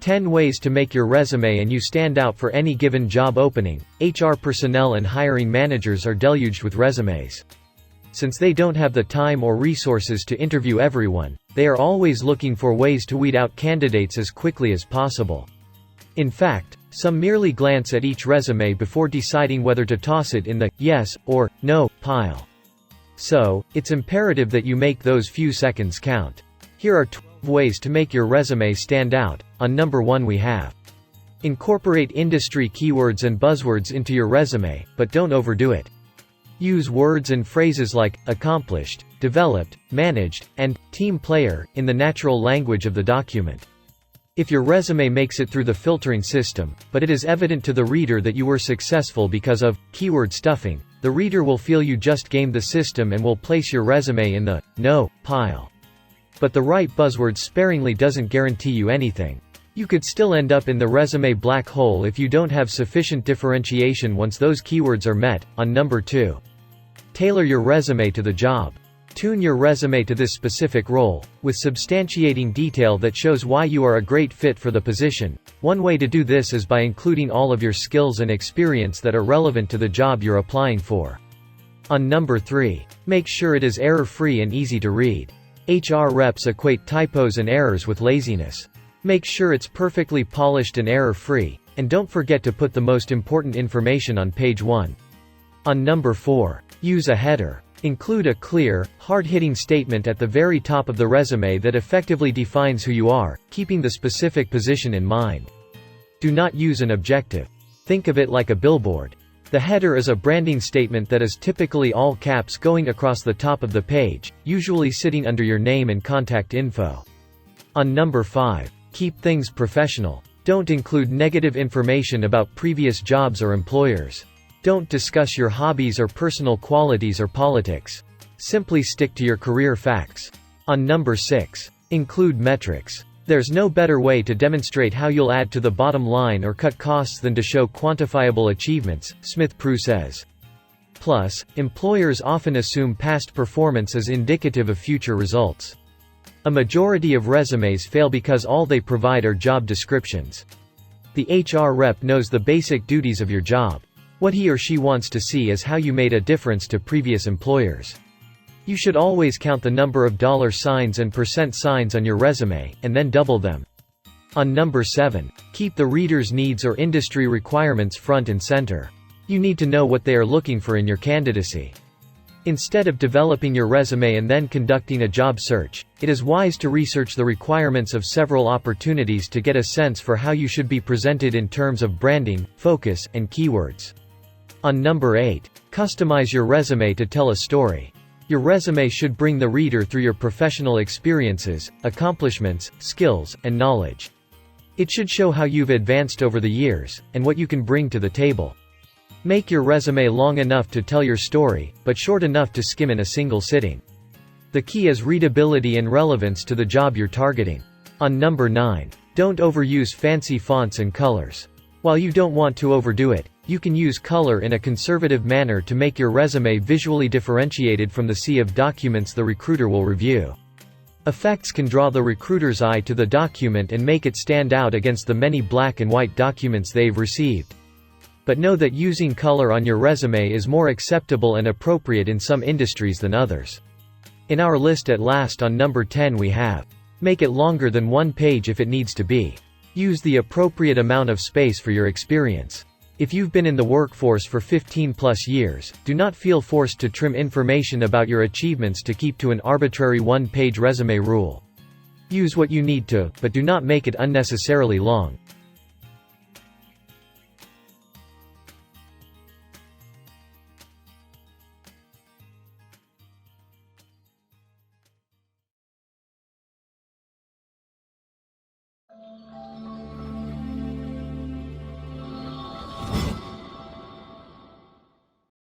10 ways to make your resume and you stand out for any given job opening. HR personnel and hiring managers are deluged with resumes. Since they don't have the time or resources to interview everyone, they are always looking for ways to weed out candidates as quickly as possible. In fact, some merely glance at each resume before deciding whether to toss it in the yes or no pile. So, it's imperative that you make those few seconds count. Here are 12 ways to make your resume stand out. On number 1 we have: incorporate industry keywords and buzzwords into your resume, but don't overdo it. Use words and phrases like accomplished, developed, managed, and team player in the natural language of the document. If your resume makes it through the filtering system, but it is evident to the reader that you were successful because of keyword stuffing, the reader will feel you just gamed the system and will place your resume in the no pile. But the right buzzword sparingly doesn't guarantee you anything. You could still end up in the resume black hole if you don't have sufficient differentiation once those keywords are met. On number 2. Tailor your resume to the job. Tune your resume to this specific role, with substantiating detail that shows why you are a great fit for the position. One way to do this is by including all of your skills and experience that are relevant to the job you're applying for. On number 3. Make sure it is error-free and easy to read. HR reps equate typos and errors with laziness. Make sure it's perfectly polished and error-free, and don't forget to put the most important information on page 1. On number 4. Use a header. Include a clear, hard-hitting statement at the very top of the resume that effectively defines who you are, keeping the specific position in mind. Do not use an objective. Think of it like a billboard. The header is a branding statement that is typically all caps going across the top of the page, usually sitting under your name and contact info. On number 5. Keep things professional. Don't include negative information about previous jobs or employers. Don't discuss your hobbies or personal qualities or politics. Simply stick to your career facts. On number 6. Include metrics. There's no better way to demonstrate how you'll add to the bottom line or cut costs than to show quantifiable achievements, Smith-Prue says. Plus, employers often assume past performance as indicative of future results. A majority of resumes fail because all they provide are job descriptions. The HR rep knows the basic duties of your job. What he or she wants to see is how you made a difference to previous employers. You should always count the number of dollar signs and percent signs on your resume, and then double them. On number 7. Keep the reader's needs or industry requirements front and center. You need to know what they are looking for in your candidacy. Instead of developing your resume and then conducting a job search, it is wise to research the requirements of several opportunities to get a sense for how you should be presented in terms of branding, focus, and keywords. On number 8. Customize your resume to tell a story. Your resume should bring the reader through your professional experiences, accomplishments, skills, and knowledge. It should show how you've advanced over the years, and what you can bring to the table. Make your resume long enough to tell your story, but short enough to skim in a single sitting. The key is readability and relevance to the job you're targeting. On number 9. Don't overuse fancy fonts and colors. While you don't want to overdo it, you can use color in a conservative manner to make your resume visually differentiated from the sea of documents the recruiter will review. Effects can draw the recruiter's eye to the document and make it stand out against the many black and white documents they've received. But know that using color on your resume is more acceptable and appropriate in some industries than others. In our list at last on number 10 we have: make it longer than one page if it needs to be. Use the appropriate amount of space for your experience. If you've been in the workforce for 15+ years, do not feel forced to trim information about your achievements to keep to an arbitrary one-page resume rule. Use what you need to, but do not make it unnecessarily long.